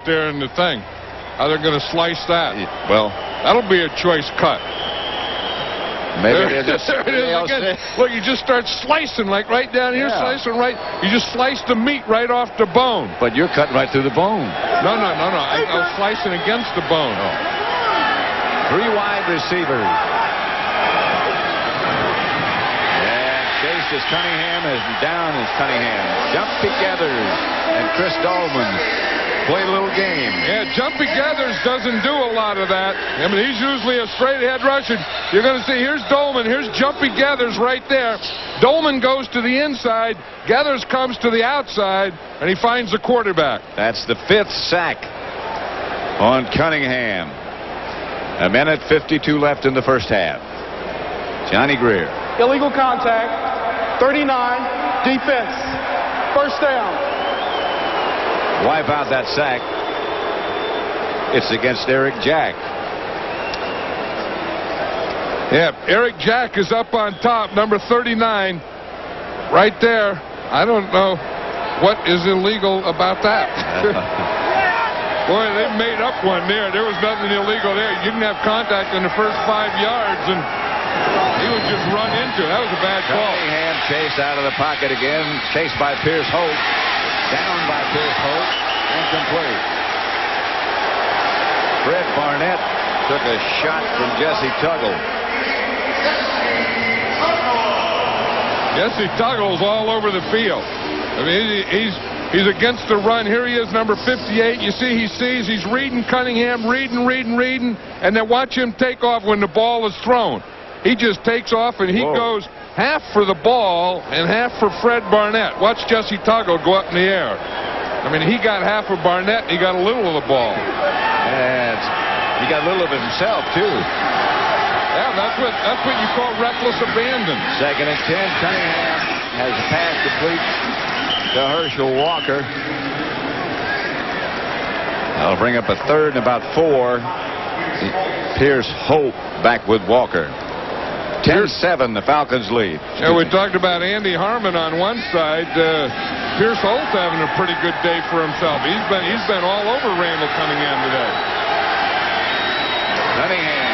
there in the thing. How they're going to slice that? Well, that'll be a choice cut. Maybe there it is again. Look, you just start slicing, like right down here, slicing right. You just slice the meat right off the bone. But you're cutting right through the bone. No. I was slicing against the bone. Oh. 3 wide receivers. And chase is Cunningham, is down is Cunningham. Jumpy Gathers and Chris Dolman play a little game. Yeah, Jumpy Gathers doesn't do a lot of that. I mean, he's usually a straight ahead rusher. You're going to see, here's Dolman, here's Jumpy Gathers right there. Dolman goes to the inside, Gathers comes to the outside, and he finds the quarterback. That's the 5th sack on Cunningham. 1:52 left in the first half. Johnny Greer. Illegal contact, 39, defense, first down. Wipe out that sack. It's against Eric Jack. Yeah, Eric Jack is up on top, number 39, right there. I don't know what is illegal about that. Boy, they made up one there. There was nothing illegal there. You didn't have contact in the first 5 yards, and he was just run into it. That was a bad call. Cunningham chased out of the pocket again, chased by Pierce Holt. Down by Pierce Holt. Incomplete. Fred Barnett took a shot from Jesse Tuggle. Jesse Tuggle's all over the field. I mean, he's against the run. Here he is, number 58. You see, he's reading Cunningham, reading, and then watch him take off when the ball is thrown. He just takes off, and he goes half for the ball and half for Fred Barnett. Watch Jesse Tuggle go up in the air. I mean, he got half of Barnett, and he got a little of the ball. And he got a little of it himself, too. Yeah, that's what you call reckless abandon. 2nd and 10. Cunningham has a pass complete to Herschel Walker. That'll bring up a 3rd and about 4. Pierce Holt back with Walker. 10-7, the Falcons lead. Yeah, we talked about Andy Harmon on one side. Pierce Holt having a pretty good day for himself. He's been all over Randall Cunningham today. Cunningham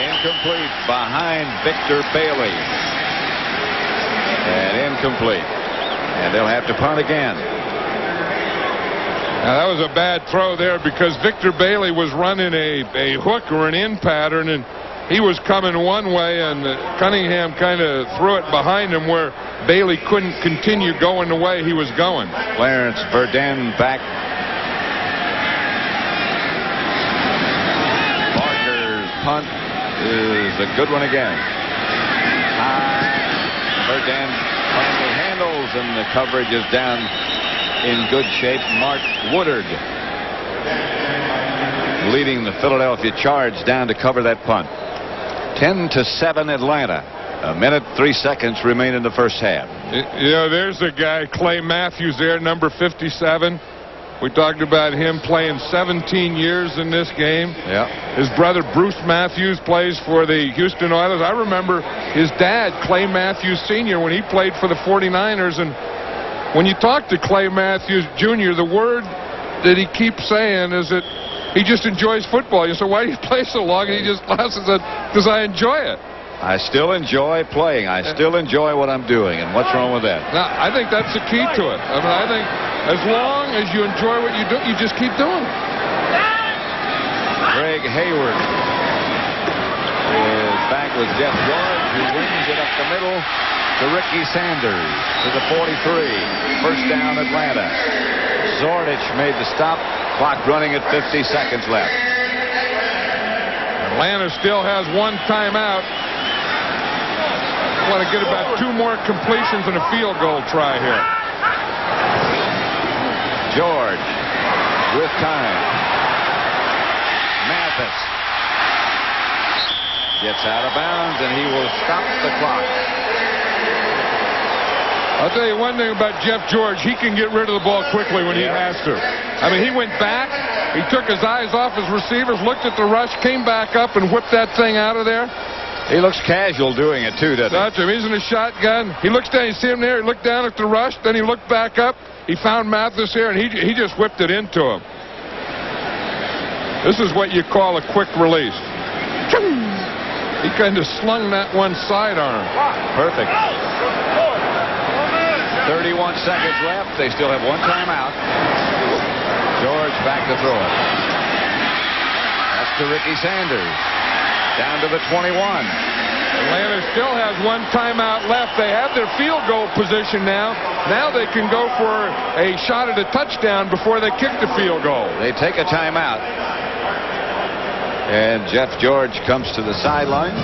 incomplete behind Victor Bailey. And incomplete. And they'll have to punt again. Now, that was a bad throw there because Victor Bailey was running a hook or an in pattern, and he was coming one way, and Cunningham kind of threw it behind him where Bailey couldn't continue going the way he was going. Clarence Verdun back. Barker's punt is a good one again. Verdun finally handles, and the coverage is down in good shape. Mark Woodard leading the Philadelphia Charge down to cover that punt. 10-7 Atlanta. 1:03 remain in the first half. You know, there's a guy, Clay Matthews there, number 57. We talked about him playing 17 years in this game. Yeah. His brother Bruce Matthews plays for the Houston Oilers. I remember his dad, Clay Matthews Sr., when he played for the 49ers. And when you talk to Clay Matthews Jr., the word that he keeps saying is that he just enjoys football. You say, why do you play so long? And he just laughs and says, because I enjoy it. I still enjoy playing. I still enjoy what I'm doing. And what's wrong with that? Now, I think that's the key to it. I mean, I think as long as you enjoy what you do, you just keep doing it. Greg Hayward is back with Jeff George, who wings it up the middle to Ricky Sanders to the 43. First down, Atlanta. Zordich made the stop. Clock running at 50 seconds left. Atlanta still has one timeout. I want to get about 2 more completions and a field goal try here. George with time. Mathis gets out of bounds, and he will stop the clock. I'll tell you one thing about Jeff George. He can get rid of the ball quickly when he has to. I mean, he went back. He took his eyes off his receivers, looked at the rush, came back up and whipped that thing out of there. He looks casual doing it, too, doesn't he? That's him. He's in a shotgun. He looks down. You see him there. He looked down at the rush. Then he looked back up. He found Mathis here, and he just whipped it into him. This is what you call a quick release. He kind of slung that one sidearm. Perfect. 31 seconds left. They still have one timeout. George back to throw it. That's to Ricky Sanders. Down to the 21. Atlanta still has one timeout left. They have their field goal position now. Now they can go for a shot at a touchdown before they kick the field goal. They take a timeout. And Jeff George comes to the sideline.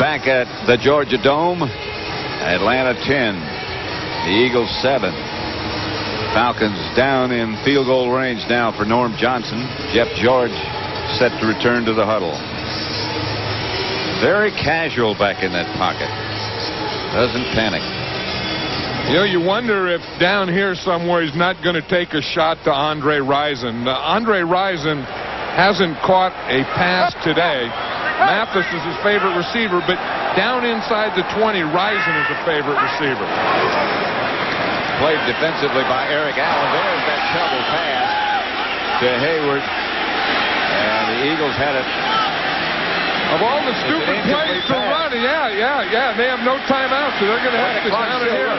Back at the Georgia Dome, Atlanta 10, the Eagles 7. Falcons down in field goal range now for Norm Johnson. Jeff George set to return to the huddle. Very casual back in that pocket. Doesn't panic. You know, you wonder if down here somewhere he's not going to take a shot to Andre Rison. Andre Rison hasn't caught a pass today. Mathis is his favorite receiver, but down inside the 20, Rison is a favorite receiver. Played defensively by Eric Allen. There's that shovel pass to Hayward. And the Eagles had it. Of all the stupid plays to run, yeah. They have no timeout, so they're going to have to down it here.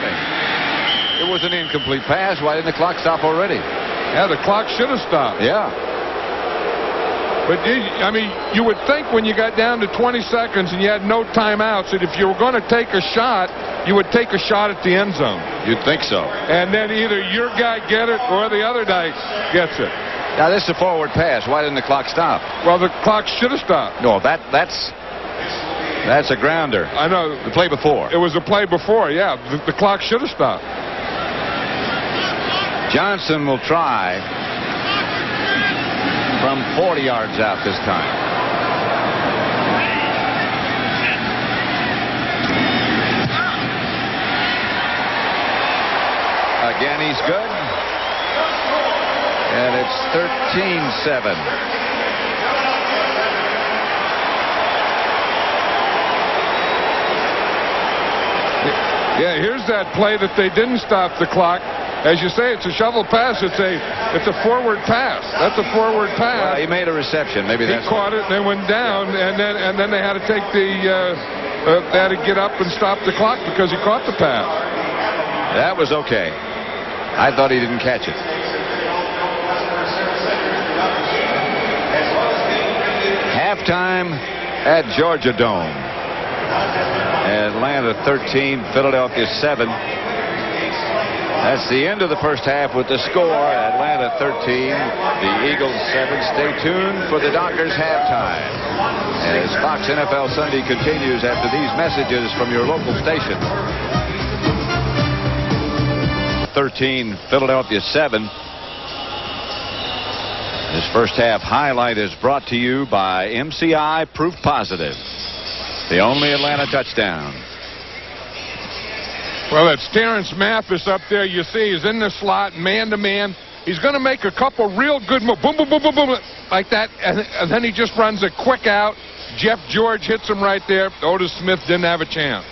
It was an incomplete pass. Why didn't the clock stop already? Yeah, the clock should have stopped. Yeah. But, I mean, you would think when you got down to 20 seconds and you had no timeouts that if you were going to take a shot, you would take a shot at the end zone. You'd think so. And then either your guy get it or the other guy gets it. Now, this is a forward pass. Why didn't the clock stop? Well, the clock should have stopped. No, that's a grounder. I know. The play before. It was a play before, yeah. The clock should have stopped. Johnson will try from 40 yards out this time. Again, he's good. And it's 13-7. Yeah, here's that play that they didn't stop the clock. As you say, it's a shovel pass. It's a forward pass. That's a forward pass. Well, he made a reception. Maybe he that's caught it, then went down, and then they had to take they had to get up and stop the clock because he caught the pass. That was okay. I thought he didn't catch it. Halftime at Georgia Dome. Atlanta 13, Philadelphia 7. That's the end of the first half with the score. Atlanta 13, the Eagles 7. Stay tuned for the Dockers halftime as Fox NFL Sunday continues after these messages from your local station. 13, Philadelphia 7. This first half highlight is brought to you by MCI Proof Positive, the only Atlanta touchdown. Well, it's Terrence Mathis up there. You see he's in the slot, man-to-man. He's going to make a couple real good moves. Boom, boom, boom, boom, boom, like that. And then he just runs a quick out. Jeff George hits him right there. Otis Smith didn't have a chance.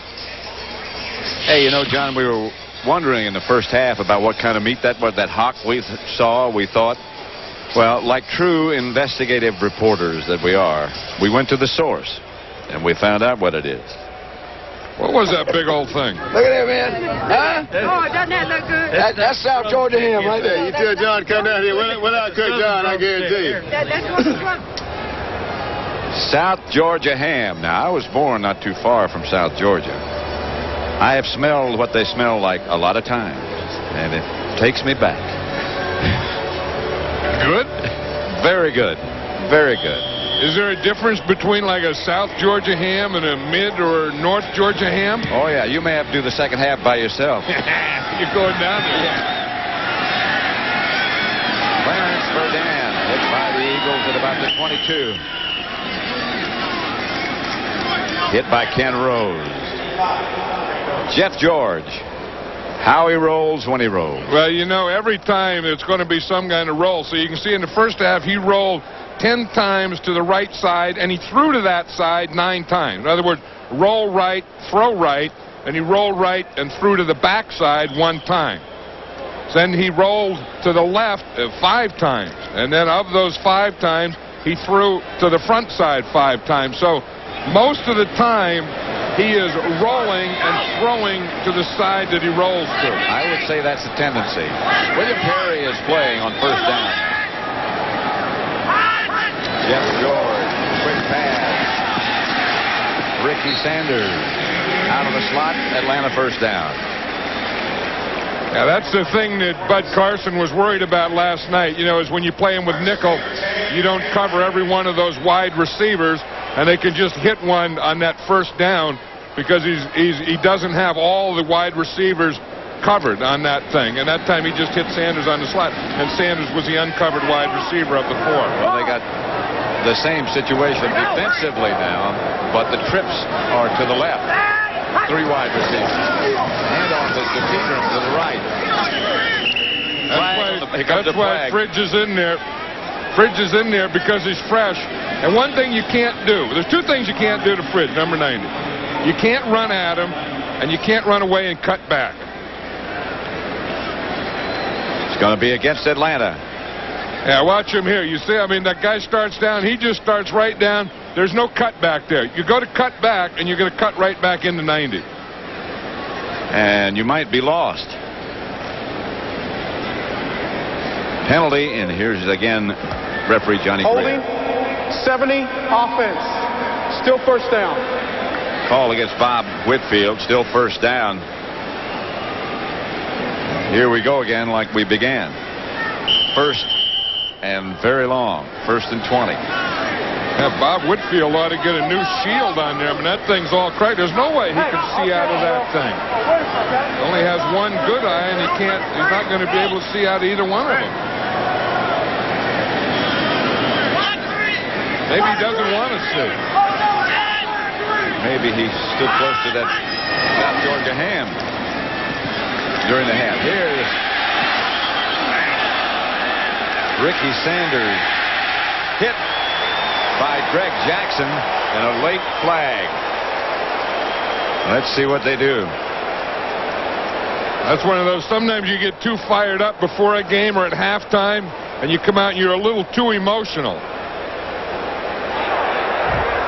Hey, you know, John, we were wondering in the first half about what kind of meat that hawk we saw. We thought, well, like true investigative reporters that we are, we went to the source, and we found out what it is. What was that big old thing? Look at that, man. Huh? Oh, doesn't that look good? That's South Georgia ham right there. You tell John come down here. Without cook John, I guarantee you. That's what it's from. South Georgia ham. Now, I was born not too far from South Georgia. I have smelled what they smell like a lot of times, and it takes me back. Good? Very good. Very good. Is there a difference between like a South Georgia ham and a mid or North Georgia ham? Oh, yeah. You may have to do the second half by yourself. You're going down there. Yeah. Clarence Verdun hit by the Eagles at about the 22. Hit by Ken Rose. Jeff George How he rolls when he rolls. Well, you know, every time it's going to be some kind of roll. So you can see in the first half he rolled 10 times to the right side, and he threw to that side 9 times. In other words, roll right, throw right, and he rolled right and threw to the back side 1 time. Then he rolled to the left 5 times, and then of those 5 times, he threw to the front side 5 times. So most of the time, he is rolling and throwing to the side that he rolls to. I would say that's the tendency. William Perry is playing on first down. Jeff George, quick pass. Ricky Sanders out of the slot. Atlanta first down. Yeah, that's the thing that Bud Carson was worried about last night. You know, is when you play him with nickel, you don't cover every one of those wide receivers, and they can just hit one on that first down because he doesn't have all the wide receivers covered on that thing. And that time he just hit Sanders on the slot, and Sanders was the uncovered wide receiver of the 4. Well, they got the same situation defensively now, but the trips are to the left. 3 wide receivers. Handoff is to Peter to the right. That's why Fridge is in there. Fridge is in there because he's fresh. And one thing you can't do, there's 2 things you can't do to Fridge, number 90. You can't run at him, and you can't run away and cut back. It's going to be against Atlanta. Yeah, watch him here. You see, I mean, that guy starts down. He just starts right down. There's no cut back there. You go to cut back, and you're going to cut right back into 90. And you might be lost. Penalty, and here's again referee Johnny Holding, Gray. 70, offense. Still first down. Call against Bob Whitfield, still first down. Here we go again like we began. First and very long. First and 20. Yeah, Bob Whitfield ought to get a new shield on there. I mean, that thing's all cracked. There's no way he can see out of that thing. He only has one good eye, and he's not going to be able to see out of either one of them. Maybe he doesn't want to see. Maybe he stood close to that South Georgia ham during the half. Here's Ricky Sanders hit by Greg Jackson and a late flag. Let's see what they do. That's one of those, sometimes you get too fired up before a game or at halftime, and you come out and you're a little too emotional.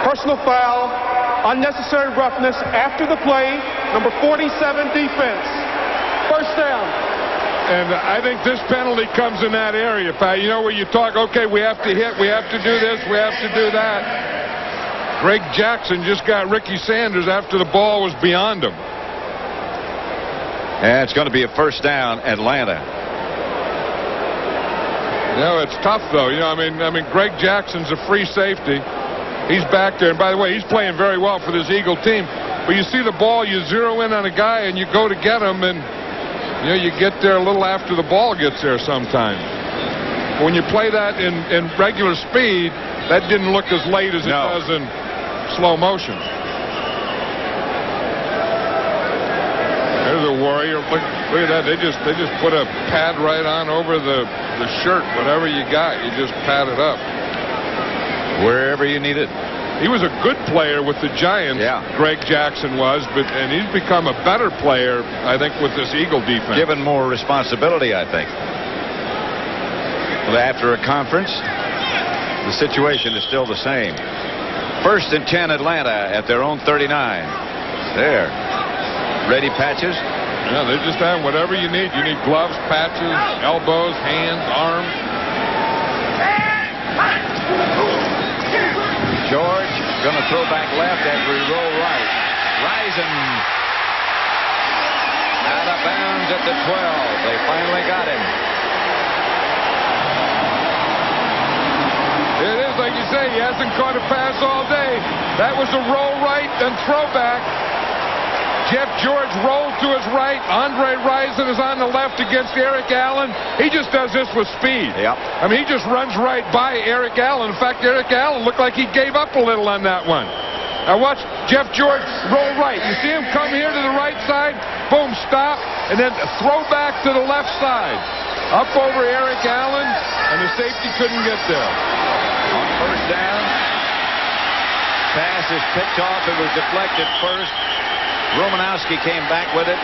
Personal foul, unnecessary roughness after the play, number 47 defense. First down. And I think this penalty comes in that area, Pat. You know, where you talk, okay, we have to hit, we have to do this, we have to do that. Greg Jackson just got Ricky Sanders after the ball was beyond him. And it's going to be a first down, Atlanta. You know, it's tough, though. You know, I mean, Greg Jackson's a free safety. He's back there. And by the way, he's playing very well for this Eagle team. But you see the ball, you zero in on a guy, and you go to get him, and you know, you get there a little after the ball gets there sometimes. When you play that in regular speed, that didn't look as late as it does in slow motion. There's a Warrior. Look at that. They just put a pad right on over the shirt. Whatever you got, you just pad it up. Wherever you need it. He was a good player with the Giants, Greg Jackson was, and he's become a better player, I think, with this Eagle defense. Given more responsibility, I think. But after a conference, the situation is still the same. First and 10 Atlanta at their own 39. There. Ready patches? Yeah, they just have whatever you need. You need gloves, patches, elbows, hands, arms. George going to throw back left after he rolled right. Rising out of bounds at the 12. They finally got him. It is like you say, he hasn't caught a pass all day. That was a roll right and throwback. Jeff George rolled to his right. Andre Rison is on the left against Eric Allen. He just does this with speed. Yep. I mean, he just runs right by Eric Allen. In fact, Eric Allen looked like he gave up a little on that one. Now watch Jeff George roll right. You see him come here to the right side. Boom, stop. and then throw back to the left side. Up over Eric Allen, and the safety couldn't get there. On first down, pass is picked off. It was deflected first. Romanowski came back with it.